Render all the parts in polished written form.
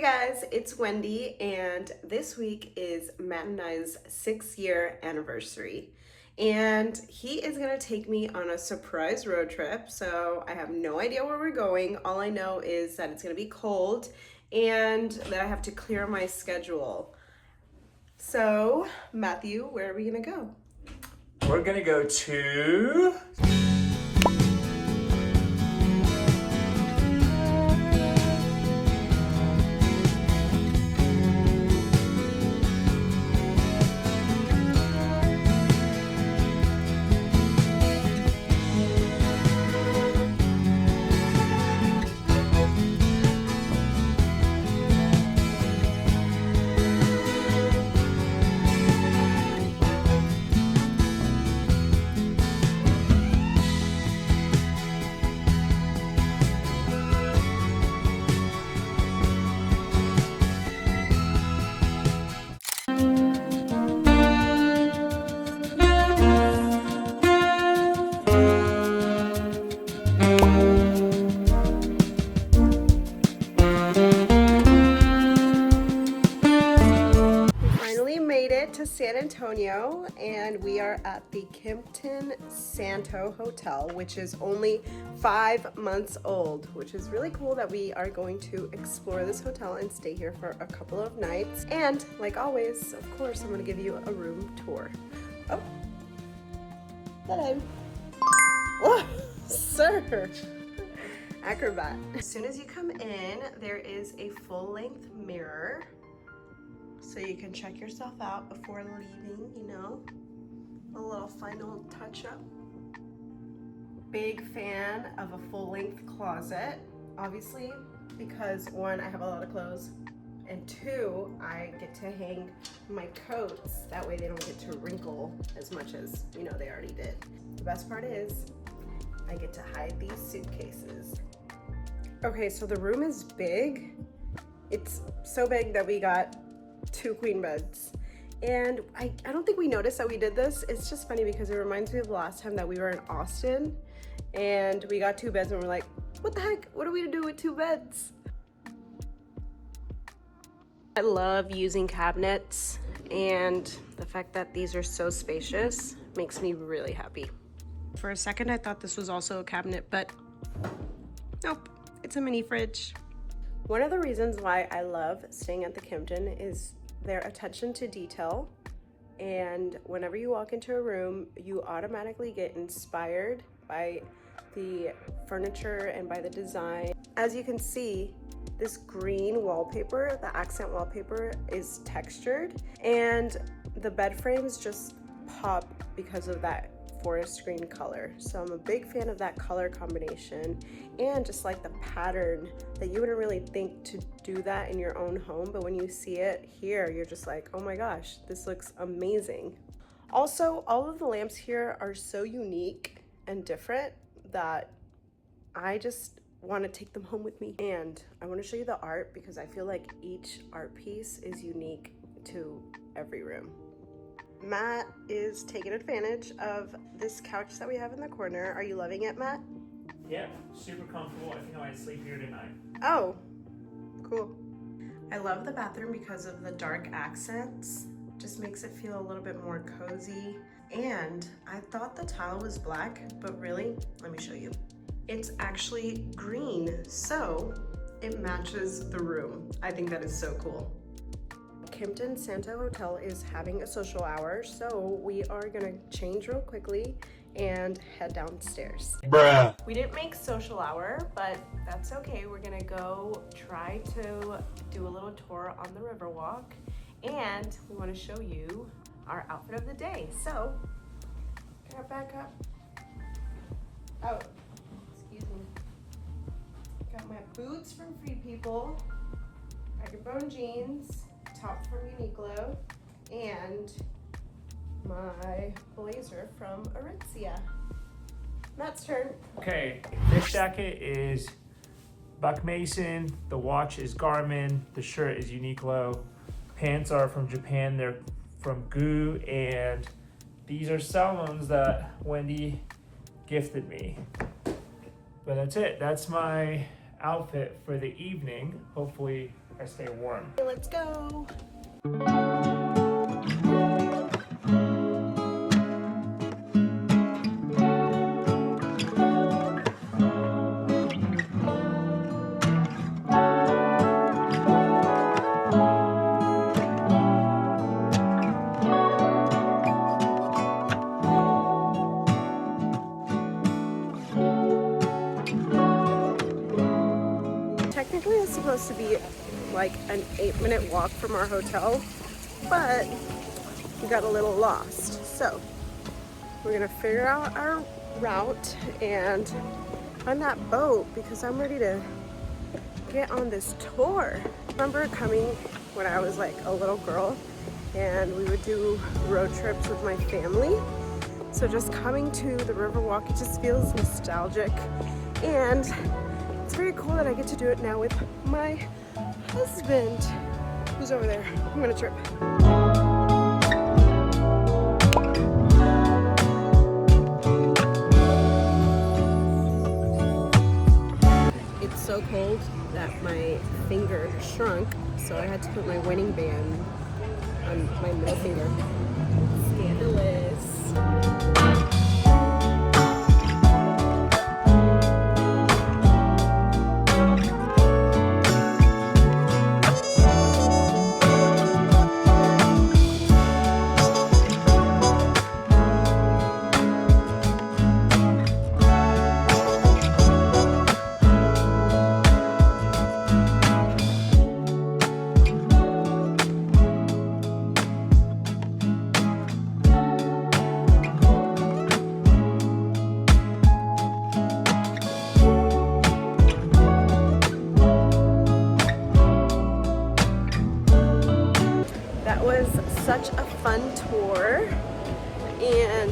guys, it's Wendy, and this week is Matt and I's 6-year anniversary. And he is gonna take me on a surprise road trip, so I have no idea where we're going. All I know is that it's gonna be cold and that I have to clear my schedule. So, Matthew, where are we gonna go? We're gonna go to... To San Antonio, and we are at the Kimpton Santo Hotel, which is only 5 months old, which is really cool that we are going to explore this hotel and stay here for a couple of nights. And like always, of course, I'm going to give you a room tour. Oh, hello. Oh, sir. Acrobat. As soon as you come in, there is a full-length mirror, so you can check yourself out before leaving, you know, a little final touch-up. Big fan of a full-length closet, obviously, because one, I have a lot of clothes, and two, I get to hang my coats. That way they don't get to wrinkle as much as, you know, they already did. The best part is, I get to hide these suitcases. Okay, so the room is big. It's so big that we got 2 queen beds, and I don't think we noticed that we did this. It's just funny because it reminds me of the last time that we were in Austin and we got 2 beds and we're like, what the heck, what are we to do with 2 beds? I love using cabinets, and the fact that these are so spacious makes me really happy. For a second I thought this was also a cabinet, but nope, it's a mini fridge. One of the reasons why I love staying at the Kimpton is their attention to detail, and whenever you walk into a room, you automatically get inspired by the furniture and by the design. As you can see, this green wallpaper, the accent wallpaper, is textured, and the bed frames just pop because of that forest green color. So I'm a big fan of that color combination, and just like the pattern that you wouldn't really think to do that in your own home, but when you see it here, you're just like, oh my gosh, this looks amazing. Also, all of the lamps here are so unique and different that I just want to take them home with me. And I want to show you the art because I feel like each art piece is unique to every room. Matt is taking advantage of this couch that we have in the corner. Are you loving it, Matt? Yeah, super comfortable. I think I might sleep here tonight. Oh, cool. I love the bathroom because of the dark accents. Just makes it feel a little bit more cozy. And I thought the tile was black, but really, let me show you. It's actually green, so it matches the room. I think that is so cool. Kimpton Santo Hotel is having a social hour, so we are gonna change real quickly and head downstairs. Bruh. We didn't make social hour, but that's okay. We're gonna go try to do a little tour on the Riverwalk, and we wanna show you our outfit of the day. So, can I back up? Oh, excuse me. Got my boots from Free People, Bone jeans, top from Uniqlo, and my blazer from Aritzia. Matt's turn. Okay, this jacket is Buck Mason, the watch is Garmin, the shirt is Uniqlo, pants are from Japan, they're from Goo, and these are salmons that Wendy gifted me. But that's it, that's my outfit for the evening. Hopefully I stay warm. Okay, let's go. Technically, it's supposed to be like an 8-minute walk from our hotel, but we got a little lost. So we're gonna figure out our route and find that boat because I'm ready to get on this tour. I remember coming when I was like a little girl and we would do road trips with my family. So just coming to the Riverwalk, it just feels nostalgic, and it's very cool that I get to do it now with my husband, who's over there. I'm gonna trip. It's so cold that my finger shrunk, so I had to put my wedding band on my middle finger. Scandalous. Such a fun tour, and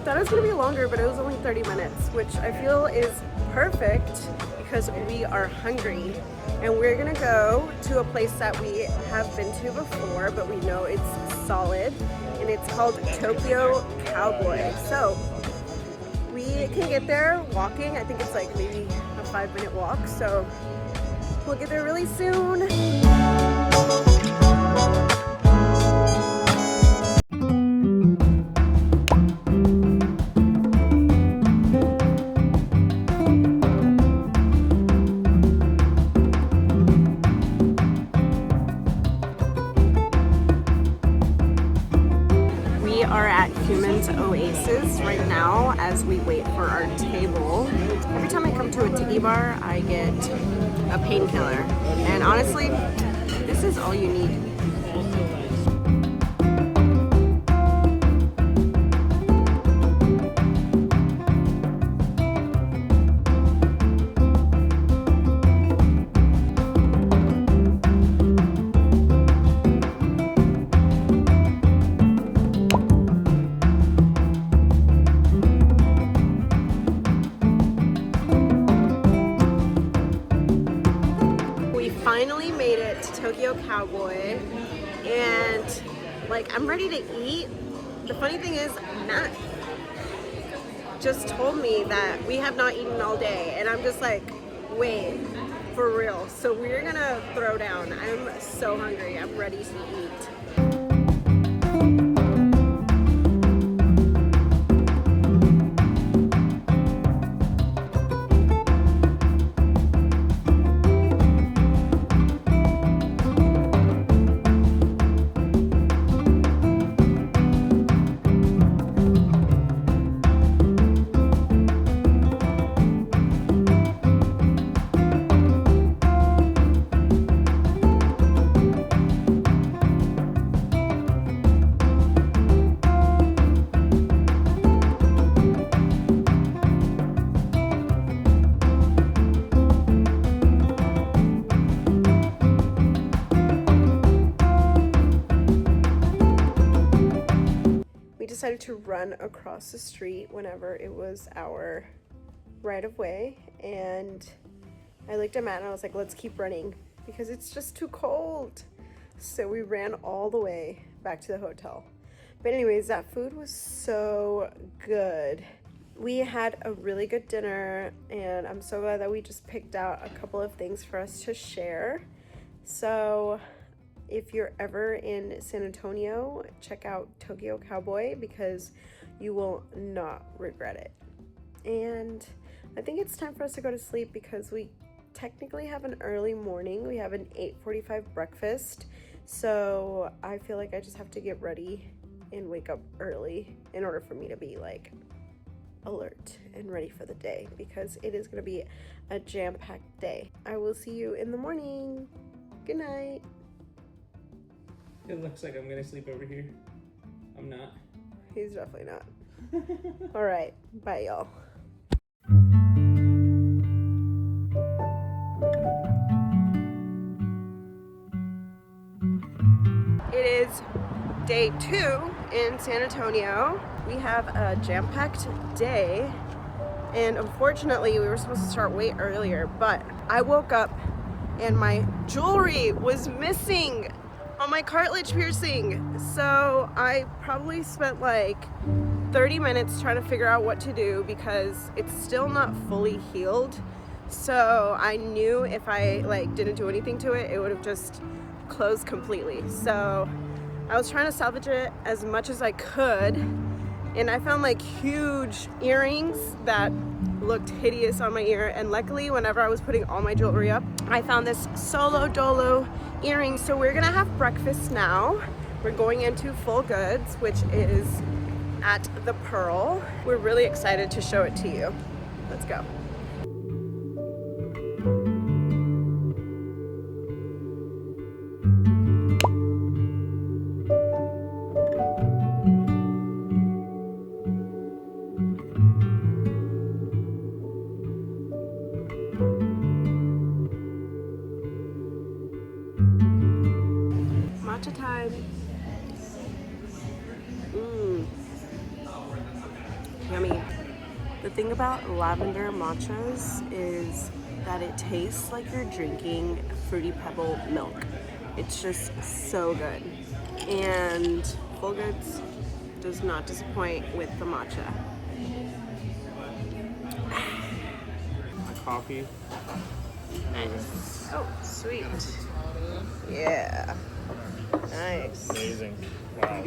thought it was going to be longer, but it was only 30 minutes, which I feel is perfect because we are hungry, and we're going to go to a place that we have been to before, but we know it's solid, and it's called Tokyo Cowboy. So we can get there walking. I think it's like maybe a 5-minute walk, so we'll get there really soon. Oasis right now as we wait for our table. Every time I come to a tiki bar, I get a painkiller, and honestly, this is all you need. Finally made it to Tokyo Cowboy, and like I'm ready to eat. The funny thing is, Matt just told me that we have not eaten all day, and I'm just like, wait, for real. So we're gonna throw down. I'm so hungry. I'm ready to eat. Decided to run across the street whenever it was our right of way, and I looked at Matt and I was like, let's keep running because it's just too cold. So we ran all the way back to the hotel. But anyways, that food was so good. We had a really good dinner, and I'm so glad that we just picked out a couple of things for us to share. So if you're ever in San Antonio, check out Tokyo Cowboy because you will not regret it. And I think it's time for us to go to sleep because we technically have an early morning. We have an 8:45 breakfast. So I feel like I just have to get ready and wake up early in order for me to be like alert and ready for the day because it is going to be a jam-packed day. I will see you in the morning. Good night. It looks like I'm gonna sleep over here. I'm not. He's definitely not. All right, bye y'all. It is day 2 in San Antonio. We have a jam-packed day, and unfortunately we were supposed to start way earlier, but I woke up and my jewelry was missing on my cartilage piercing. So I probably spent like 30 minutes trying to figure out what to do because it's still not fully healed. So I knew if I like didn't do anything to it, it would have just closed completely. So I was trying to salvage it as much as I could, and I found like huge earrings that looked hideous on my ear. And luckily, whenever I was putting all my jewelry up, I found this solo dolo earring. So we're gonna have breakfast now. We're going into Full Goods, which is at the Pearl. We're really excited to show it to you. Let's go. Matcha time. Yummy. The thing about lavender matchas is that it tastes like you're drinking Fruity Pebble milk. It's just so good. And Full Goods does not disappoint with the matcha. My coffee. Nice. Oh, sweet. Yeah. Nice. Amazing. Wow.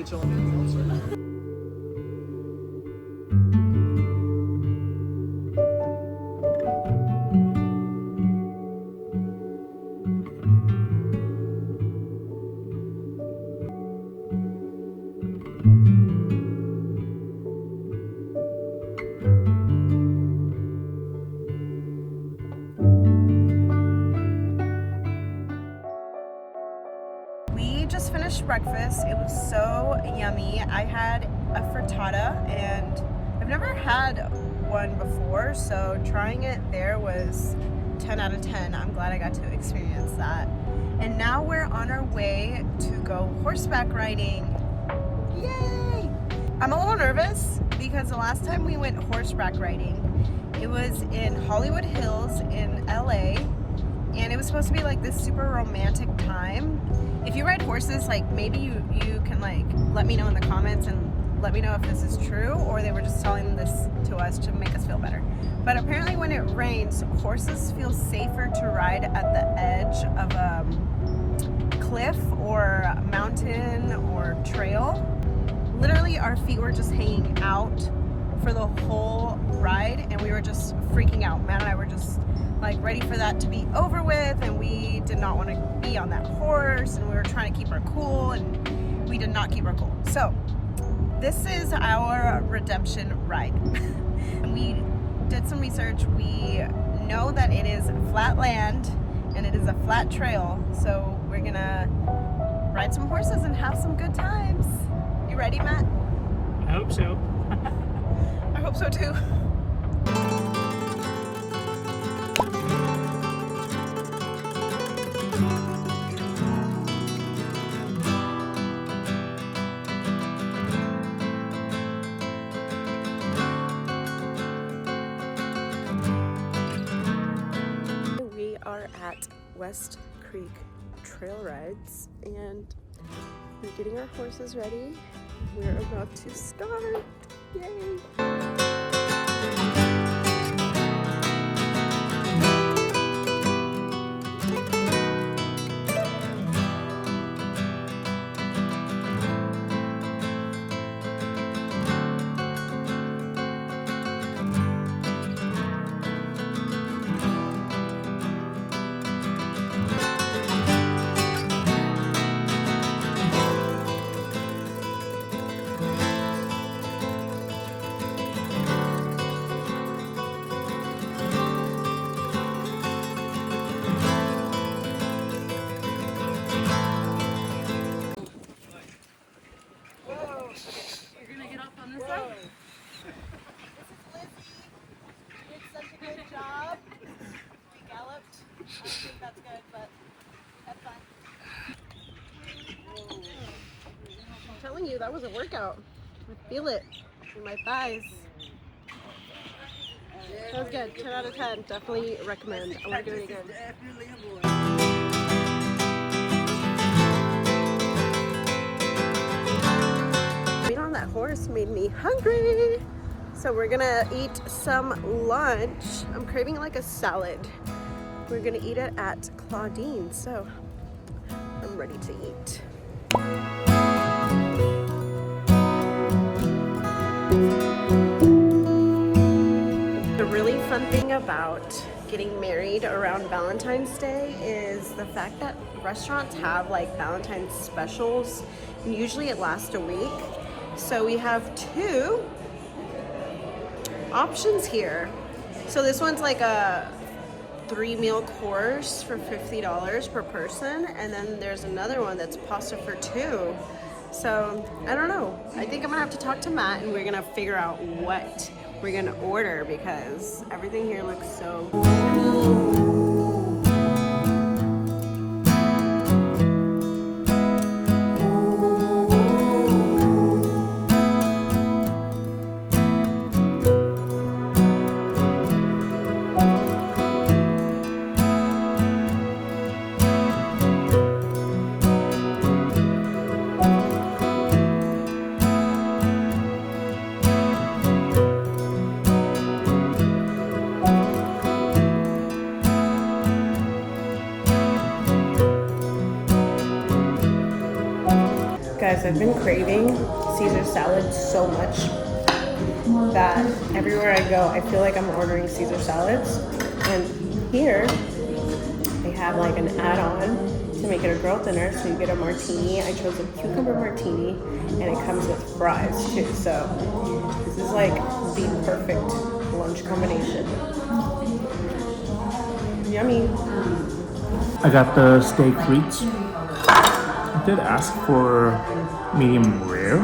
We just finished breakfast. It was so yummy. I had a frittata, and I've never had one before, so trying it there was 10 out of 10. I'm glad I got to experience that. And now we're on our way to go horseback riding. Yay! I'm a little nervous because the last time we went horseback riding, it was in Hollywood Hills in LA, and it was supposed to be like this super romantic time. If you ride horses, like maybe you can like let me know in the comments and let me know if this is true or they were just telling this to us to make us feel better. But apparently when it rains, horses feel safer to ride at the edge of a cliff or mountain or trail. Literally our feet were just hanging out for the whole ride, and we were just freaking out. Matt and I were just like ready for that to be over with, and we did not want to be on that horse, and we were trying to keep our cool, and we did not keep our cool. So this is our redemption ride. And we did some research. We know that it is flat land and it is a flat trail, so we're gonna ride some horses and have some good times. You ready, Matt? I hope so. I hope so too. We are at West Creek Trail Rides, and we're getting our horses ready. We're about to start. Yay! you, that was a workout. I feel it in my thighs. That was good. 10 out of 10. Definitely recommend. I want to do it again. Being on that horse made me hungry. So we're gonna eat some lunch. I'm craving like a salad. We're gonna eat it at Claudine. So I'm ready to eat. The really fun thing about getting married around Valentine's Day is the fact that restaurants have like Valentine's specials, and usually it lasts a week. So we have 2 options here. So this one's like a 3-meal course for $50 per person, and then there's another one that's pasta for 2. So I don't know. I think I'm gonna have to talk to Matt and we're gonna figure out what we're gonna order because everything here looks so good. Guys, I've been craving Caesar salad so much that everywhere I go, I feel like I'm ordering Caesar salads. And here, they have like an add-on to make it a girl dinner. So you get a martini. I chose a cucumber martini, and it comes with fries too. So this is like the perfect lunch combination. Yummy. I got the steak frites. I did ask for medium rare.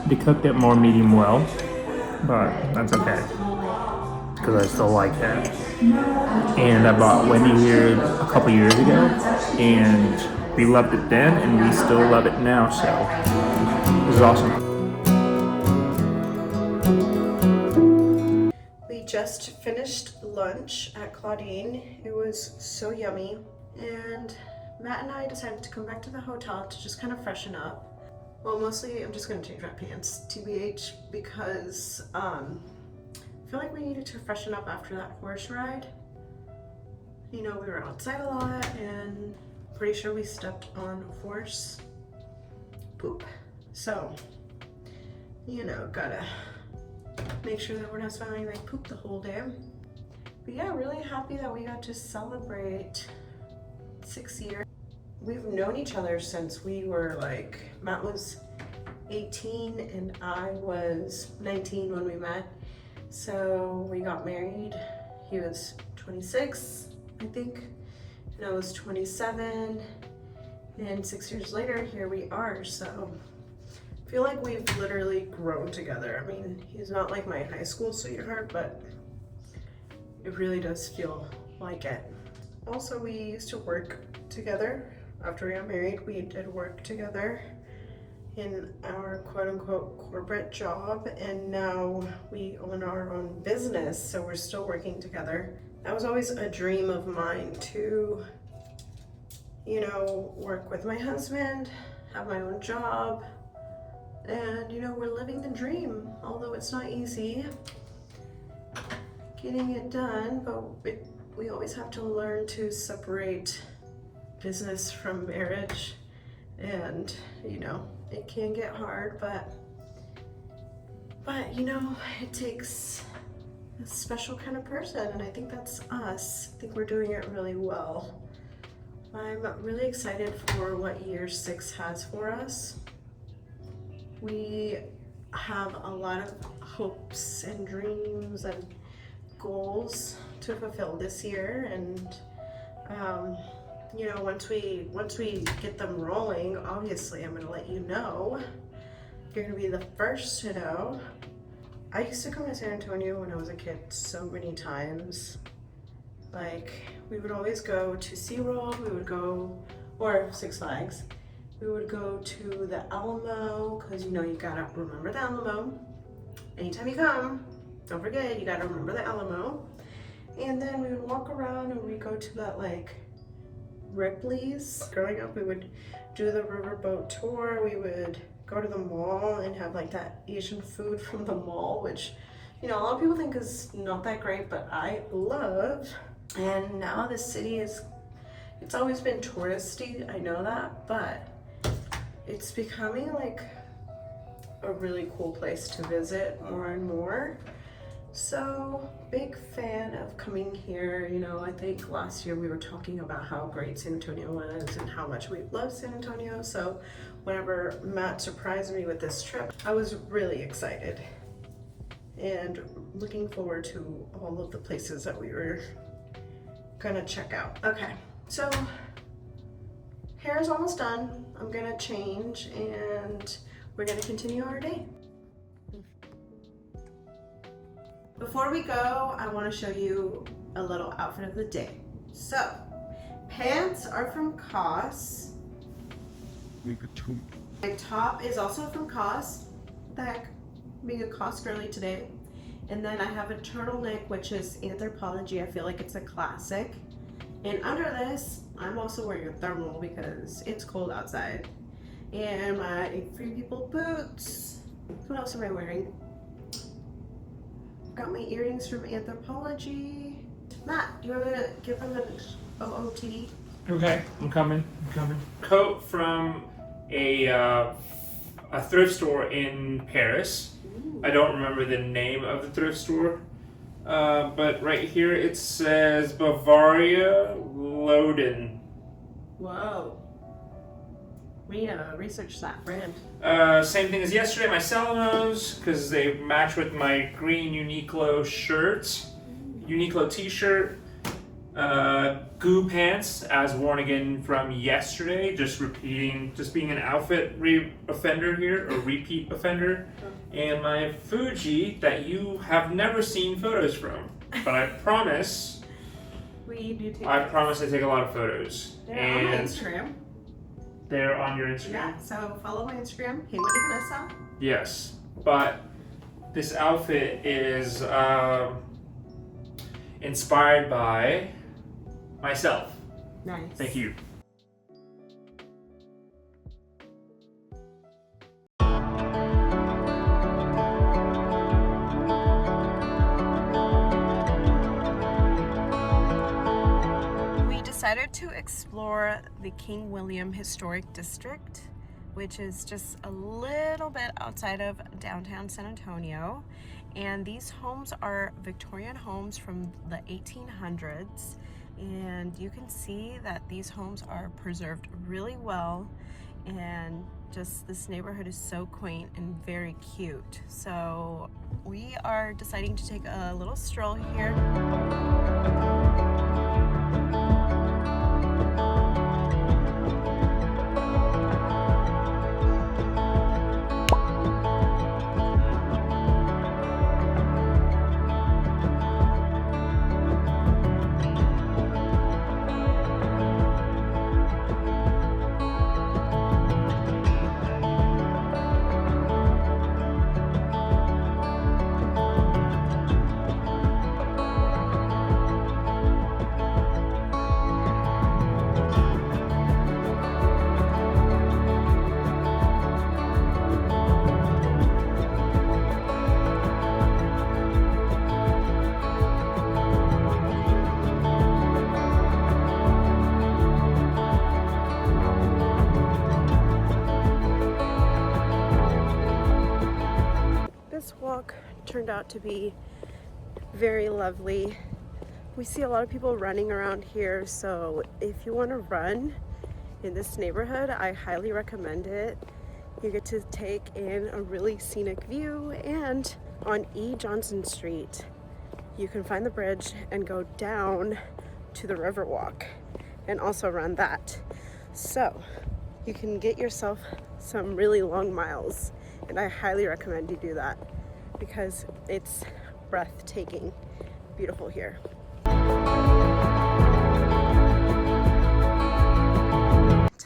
They cooked it more medium well, but that's okay because I still like it. And I bought Wendy here a couple years ago, and we loved it then, and we still love it now. So this is awesome. We just finished lunch at Claudine. It was so yummy, and Matt and I decided to come back to the hotel to just kind of freshen up. Well, mostly I'm just gonna change my pants, TBH, because I feel like we needed to freshen up after that horse ride. You know, we were outside a lot, and pretty sure we stepped on horse poop. So, you know, gotta make sure that we're not smelling like poop the whole day. But yeah, really happy that we got to celebrate 6 years. We've known each other since we were like, Matt was 18 and I was 19 when we met. So we got married. He was 26, I think, and I was 27. And 6 years later, here we are. So I feel like we've literally grown together. I mean, he's not like my high school sweetheart, but it really does feel like it. Also, we used to work together. After we got married, we did work together in our quote-unquote corporate job, and now we own our own business, so we're still working together. That was always a dream of mine to, you know, work with my husband, have my own job, and you know, we're living the dream, although it's not easy getting it done, but we always have to learn to separate business from marriage, and you know, it can get hard, but you know, it takes a special kind of person, and I think that's us. I think we're doing it really well. I'm really excited for what year 6 has for us. We have a lot of hopes and dreams and goals to fulfill this year, and you know, once we get them rolling, obviously I'm gonna let you know. You're gonna be the first to know. I used to come to San Antonio when I was a kid so many times. Like, we would always go to SeaWorld, we would go, or Six Flags, We would go to the Alamo, because you know you gotta remember the Alamo. Anytime you come, don't forget, you gotta remember the Alamo. And then we would walk around and we'd go to that like Ripley's. Growing up, we would do the riverboat tour. We would go to the mall and have like that Asian food from the mall, which, you know, a lot of people think is not that great, but I love. And now the city is, it's always been touristy, I know that, but it's becoming like a really cool place to visit more and more. So big fan of coming here. You know, I think last year we were talking about how great San Antonio was and how much we love San Antonio. So whenever Matt surprised me with this trip, I was really excited and looking forward to all of the places that we were gonna check out. Okay, so hair is almost done. I'm gonna change and we're gonna continue our day. Before we go, I wanna show you a little outfit of the day. So, pants are from COS. My top is also from COS. What the heck? Being a COS girly today. And then I have a turtleneck, which is Anthropologie. I feel like it's a classic. And under this, I'm also wearing a thermal because it's cold outside. And my Free People boots. What else am I wearing? Got my earrings from Anthropologie. Matt, do you want to give them an OOTD? Okay, I'm coming. Coat from a thrift store in Paris. Ooh. I don't remember the name of the thrift store, but right here it says Bavaria Loden. Whoa. We need to research that brand. Same thing as yesterday, my Salomos, because they match with my green Uniqlo shirts. Uniqlo t-shirt. Goo pants, as worn again from yesterday, just being an outfit offender here, or repeat offender. And my Fuji that you have never seen photos from, but I promise. I promise I take a lot of photos. They're on my Instagram. They're on your Instagram? Yeah, so follow my Instagram, Hey Wendy Vanessa. Yes, but this outfit is inspired by myself. Nice. Thank you. We decided to explore the King William Historic District, which is just a little bit outside of downtown San Antonio. And these homes are Victorian homes from the 1800s. And you can see that these homes are preserved really well, and just this neighborhood is so quaint and very cute. So we are deciding to take a little stroll here. This walk turned out to be very lovely. We see a lot of people running around here, so if you want to run in this neighborhood, I highly recommend it. You get to take in a really scenic view, and on E. Johnson Street, you can find the bridge and go down to the Riverwalk and also run that. So you can get yourself some really long miles, and I highly recommend you do that because it's breathtaking, beautiful here.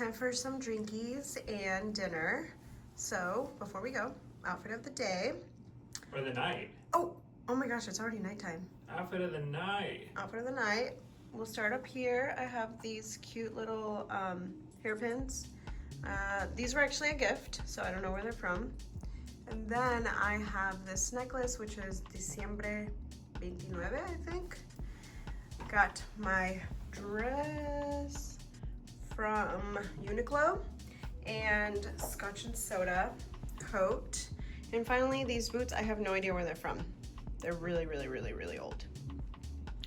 time for some drinkies and dinner. So before we go, outfit of the day. For the night. Oh my gosh, it's already nighttime. Outfit of the night. Outfit of the night. We'll start up here. I have these cute little hairpins. These were actually a gift, so I don't know where they're from. And then I have this necklace, which is Diciembre 29, I think. Got my dress from Uniqlo and Scotch and Soda coat. And finally, these boots, I have no idea where they're from. They're really, really, really, really old.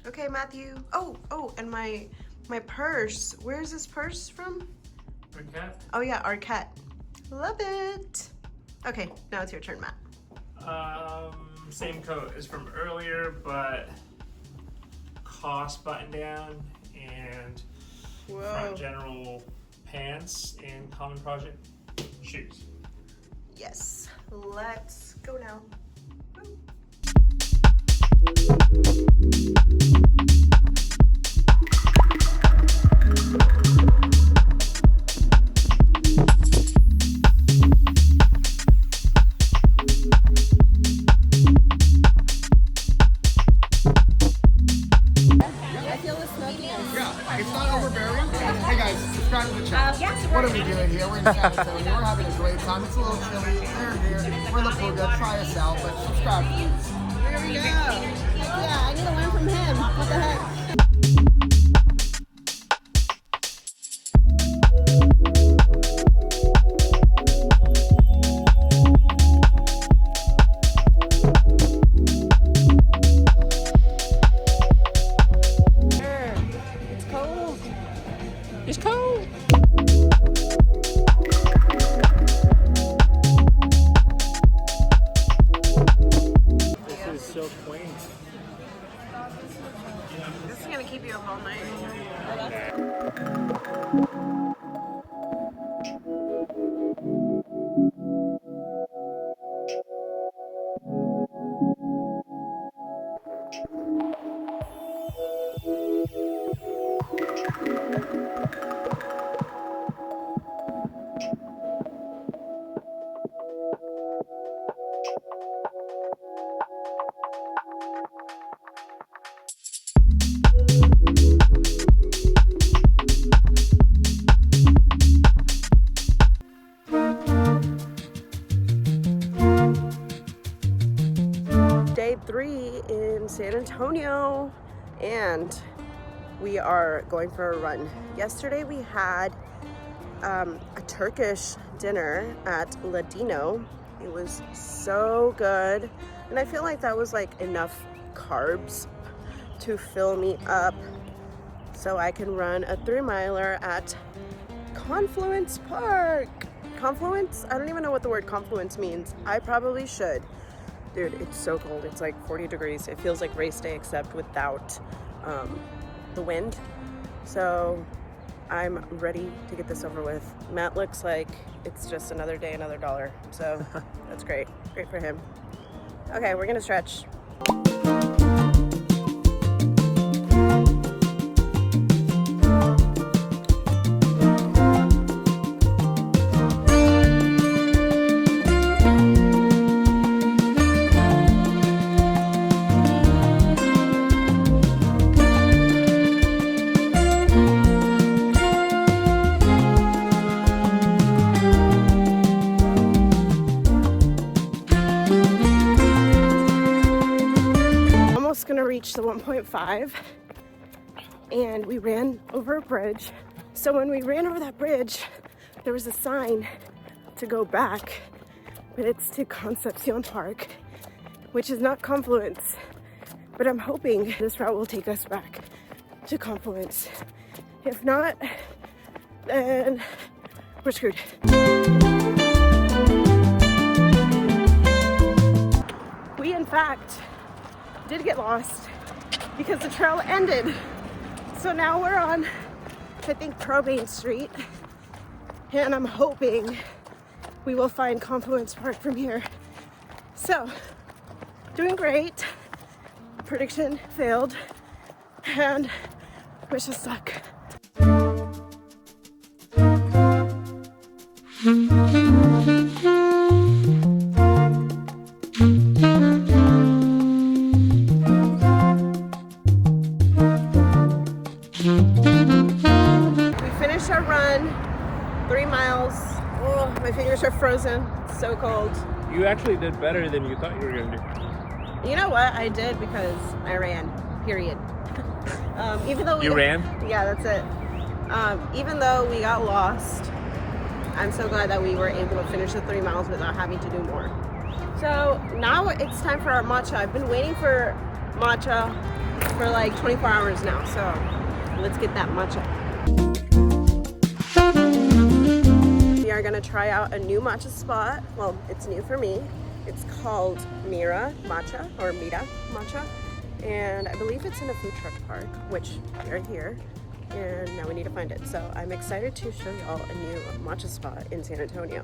Okay, Matthew. Oh, and my purse. Where is this purse from? Arquette. Oh yeah, Arquette. Love it. Okay, now it's your turn, Matt. Same coat as from earlier, but cost button down and front general pants and common project shoes. Yes, let's go now. Woo. It's not overbearing. Hey guys, subscribe to the channel. What are we doing here? We're in San Antonio. We're having a great time. It's a little chilly. We're here. We're in La Puga. Try us out, but subscribe. Here we go. Yeah, I need to learn from him. What the heck? It's cold. This is so quaint. This is gonna keep you up all night. Day 3 in San Antonio, and we are going for a run. Yesterday we had a Turkish dinner at Ladino. It was so good, and I feel like that was like enough carbs to fill me up so I can run a 3-miler at Confluence Park. Confluence? I don't even know what the word confluence means. I probably should. Dude, it's so cold. It's like 40 degrees. It feels like race day except without the wind. So I'm ready to get this over with. Matt looks like it's just another day, another dollar. So that's great. Great for him. Okay, we're gonna stretch. Gonna reach the 1.5, and we ran over a bridge. So when we ran over that bridge, there was a sign to go back, but it's to Concepcion Park, which is not Confluence, but I'm hoping this route will take us back to Confluence. If not, then we're screwed. We in fact did get lost because the trail ended. So now we're on, I think, Main Street, and I'm hoping we will find Confluence Park from here. So, doing great. Prediction failed, and wish us luck. miles. Oh, my fingers are frozen. It's so cold. You actually did better than you thought you were gonna do. You know what? I did because I ran, period. Even though You ran? Yeah, that's it. Even though we got lost, I'm so glad that we were able to finish the 3 miles without having to do more. So now it's time for our matcha. I've been waiting for matcha for like 24 hours now. So let's get that matcha. We are gonna try out a new matcha spot. Well, it's new for me. It's called Mira Matcha or Mira Matcha. And I believe it's in a food truck park, which we are here. And now we need to find it. So I'm excited to show y'all a new matcha spot in San Antonio.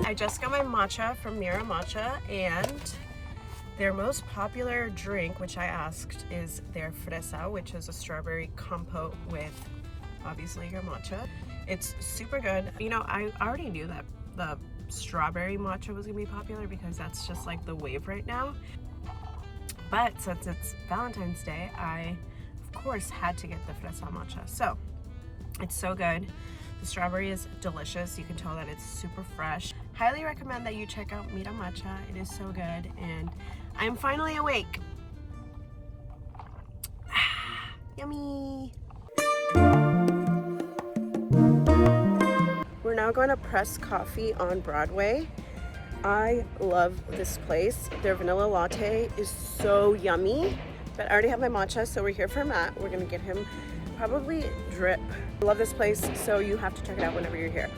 I just got my matcha from Mira Matcha, and their most popular drink, which I asked, is their fresa, which is a strawberry compote with obviously your matcha. It's super good. You know, I already knew that the strawberry matcha was gonna be popular because that's just like the wave right now. But since it's Valentine's Day, I of course had to get the fresa matcha. So it's so good. The strawberry is delicious. You can tell that it's super fresh. Highly recommend that you check out Mira Matcha. It is so good, and I'm finally awake. Yummy. We're now going to Press Coffee on Broadway. I love this place. Their vanilla latte is so yummy, but I already have my matcha, so we're here for Matt. We're gonna get him probably drip. I love this place, so you have to check it out whenever you're here.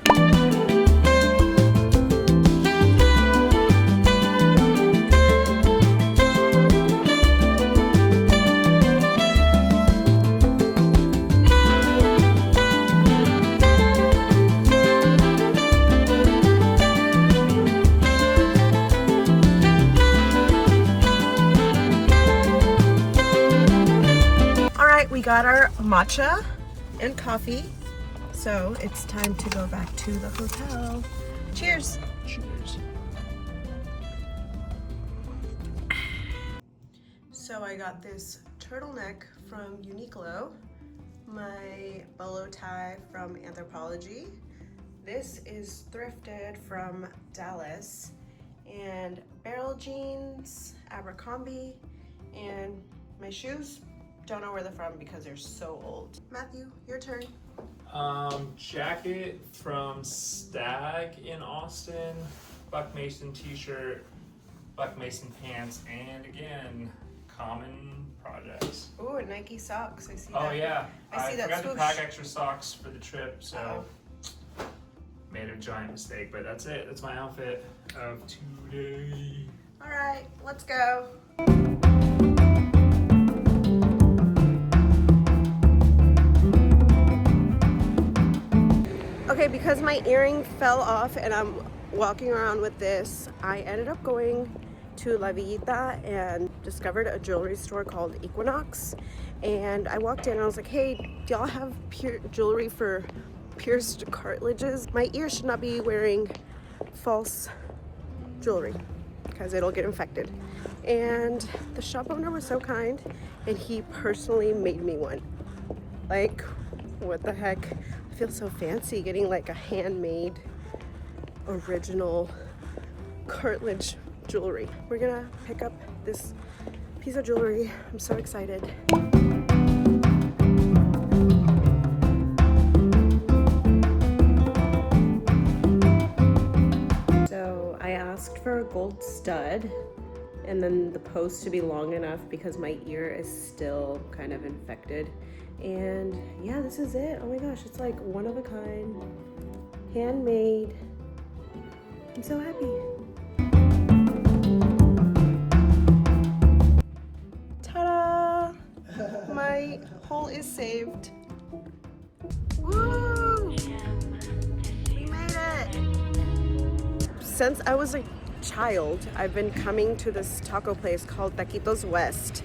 We got our matcha and coffee, so it's time to go back to the hotel. Cheers. Cheers. So I got this turtleneck from Uniqlo, my bolo tie from Anthropologie. This is thrifted from Dallas, and barrel jeans, Abercrombie, and my shoes. Don't know where they're from because they're so old. Matthew, your turn. Jacket from Stag in Austin, Buck Mason t-shirt, Buck Mason pants, and again, Common Projects. Ooh, and Nike socks. I see that. Oh yeah, I see that forgot to swoosh. pack extra socks for the trip, so made a giant mistake. But that's it. That's my outfit of today. All right, let's go. Okay, because my earring fell off and I'm walking around with this, I ended up going to La Villita and discovered a jewelry store called Equinox. And I walked in and I was like, hey, do y'all have jewelry for pierced cartilages? My ear should not be wearing false jewelry because it'll get infected. And the shop owner was so kind and he personally made me one. Like, what the heck? I feel so fancy getting like a handmade original cartilage jewelry. We're gonna pick up this piece of jewelry. I'm so excited. So I asked for a gold stud and then the post to be long enough because my ear is still kind of infected. And yeah, this is it. Oh my gosh, it's like one of a kind, handmade. I'm so happy. Ta-da! My hole is saved. Woo! We made it! Since I was a child, I've been coming to this taco place called Taquitos West.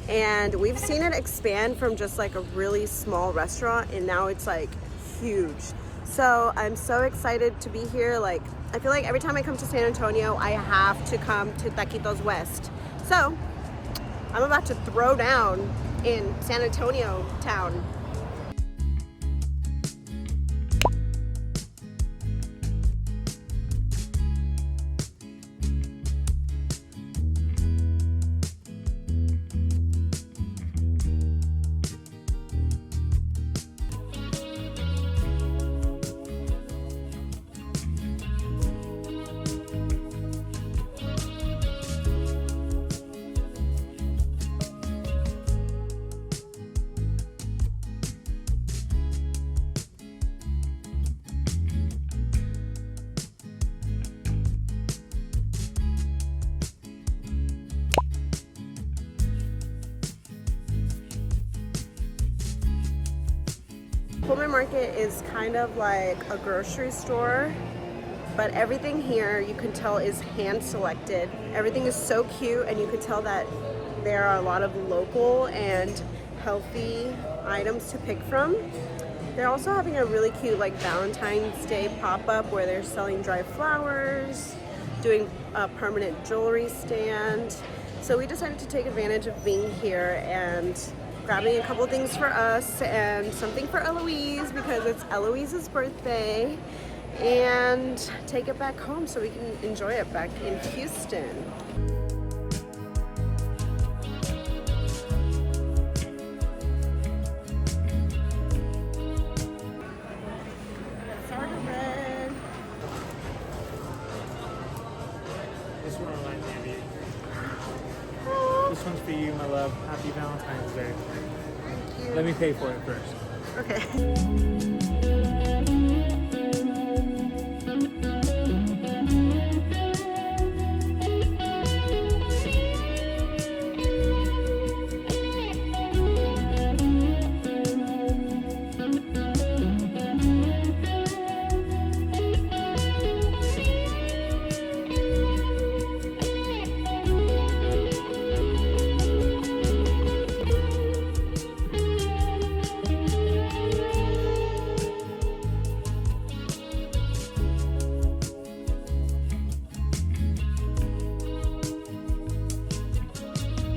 And we've seen it expand from just like a really small restaurant, and now it's like huge. So I'm so excited to be here. Like, I feel like every time I come to San Antonio, I have to come to Taquitos West. So I'm about to throw down in San Antonio town. Pullman Market is kind of like a grocery store, but everything here you can tell is hand selected. Everything is so cute, and you can tell that there are a lot of local and healthy items to pick from. They're also having a really cute like Valentine's Day pop-up where they're selling dry flowers, doing a permanent jewelry stand. So we decided to take advantage of being here and grabbing a couple things for us and something for Eloise because it's Eloise's birthday, and take it back home so we can enjoy it back in Houston. Sourdough bread. This one reminds me of you. This one's for you, my love. Happy Valentine's Day. Thank you. Let me pay for it first. Okay.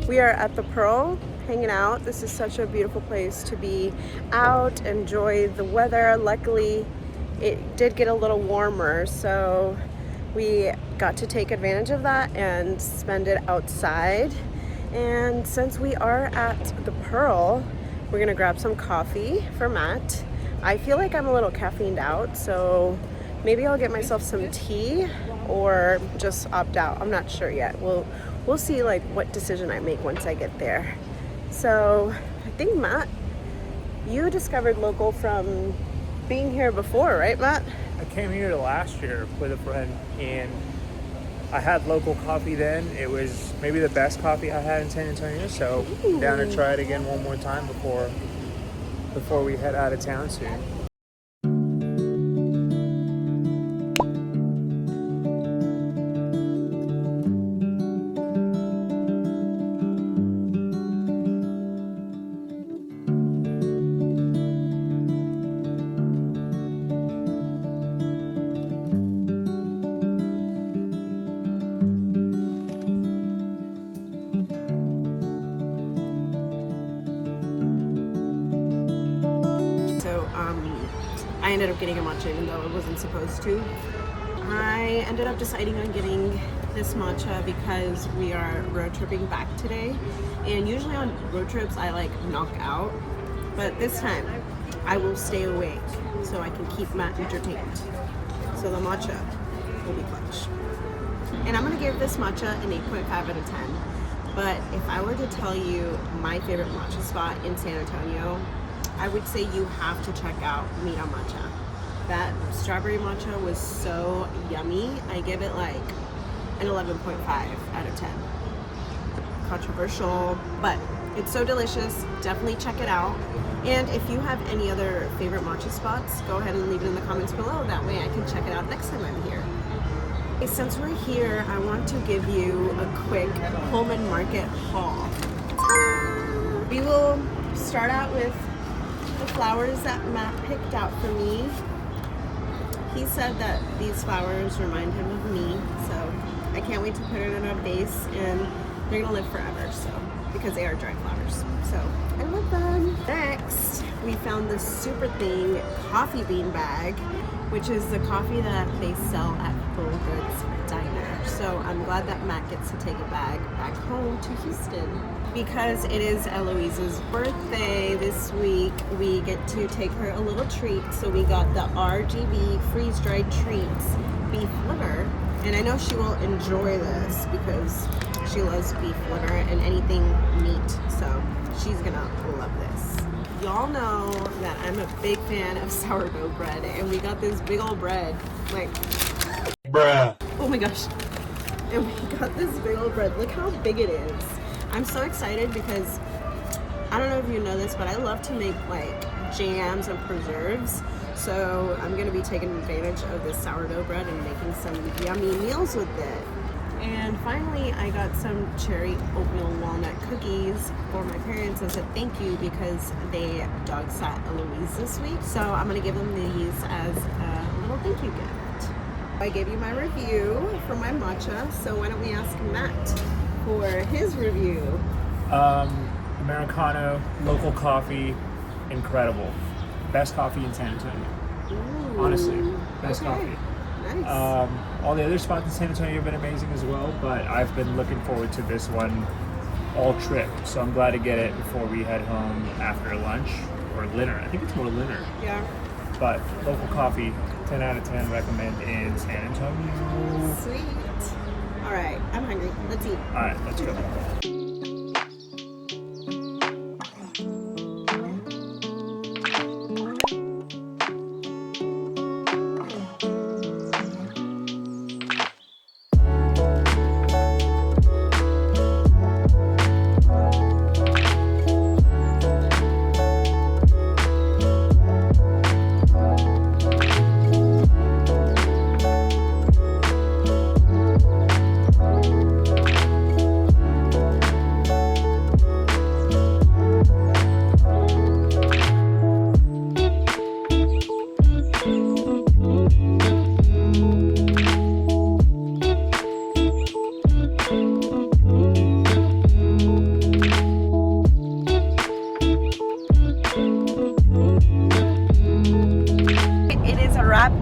We are at the Pearl hanging out. This is such a beautiful place to be out, enjoy the weather. Luckily, it did get a little warmer, so we got to take advantage of that and spend it outside. And since we are at the Pearl, we're gonna grab some coffee for Matt. I feel like I'm a little caffeined out, so maybe I'll get myself some tea or just opt out. I'm not sure yet. We'll see like what decision I make once I get there. So I think, Matt, you discovered local from being here before, right, Matt? I came here last year with a friend, and I had local coffee then. It was maybe the best coffee I had in San Antonio, so I'm down to try it again one more time before we head out of town soon. I ended up getting a matcha even though I wasn't supposed to. I ended up deciding on getting this matcha because we are road tripping back today, and usually on road trips I like knock out, but this time I will stay awake so I can keep Matt entertained. So the matcha will be clutch. And I'm gonna give this matcha an 8.5 out of 10. But if I were to tell you my favorite matcha spot in San Antonio, I would say you have to check out MATCHA Matcha. That strawberry matcha was so yummy. I give it like an 11.5 out of 10. Controversial, but it's so delicious. Definitely check it out. And if you have any other favorite matcha spots, go ahead and leave it in the comments below. That way I can check it out next time I'm here. Okay, since we're here, I want to give you a quick Pullman Market haul. Ta-da! We will start out with the flowers that Matt picked out for me. He said that these flowers remind him of me, so I can't wait to put it in a vase, and they're gonna live forever, so, because they are dry flowers. So I love them. Next, we found this super thing coffee bean bag, which is the coffee that they sell at Full Goods Diner. So I'm glad that Matt gets to take a bag back home to Houston. Because it is Eloise's birthday this week, we get to take her a little treat. So we got the RGB freeze-dried treats beef liver. And I know she will enjoy this because she loves beef liver and anything meat. So she's gonna love this. Y'all know that I'm a big fan of sourdough bread, and we got this big old bread, like, bruh. Oh my gosh. And we got this big old bread. Look how big it is. I'm so excited because, I don't know if you know this, but I love to make like jams and preserves. So I'm gonna be taking advantage of this sourdough bread and making some yummy meals with it. And finally, I got some cherry oatmeal walnut cookies for my parents as a thank you because they dog sat Eloise this week. So I'm gonna give them these as a little thank you gift. I gave you my review for my matcha, so why don't we ask Matt for his review? Americano, local coffee, incredible. Best coffee in San Antonio. Ooh, Honestly, best okay. coffee. Nice. All the other spots in San Antonio have been amazing as well, but I've been looking forward to this one all trip. So I'm glad to get it before we head home after lunch or dinner. I think it's more dinner. Yeah. But local coffee, 10 out of 10 recommend in San Antonio. Sweet. All right, I'm hungry. Let's eat. All right, let's go.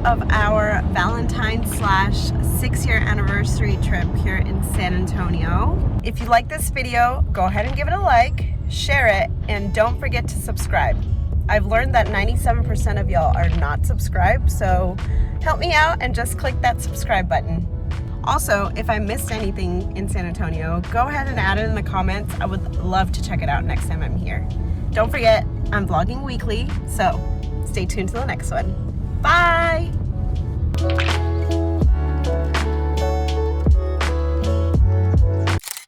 Of our Valentine's / 6-year anniversary trip here in San Antonio. If you like this video, go ahead and give it a like, share it, and don't forget to subscribe. I've learned that 97% of y'all are not subscribed, so help me out and just click that subscribe button. Also, if I missed anything in San Antonio, go ahead and add it in the comments. I would love to check it out next time I'm here. Don't forget, I'm vlogging weekly, so stay tuned to the next one. Bye!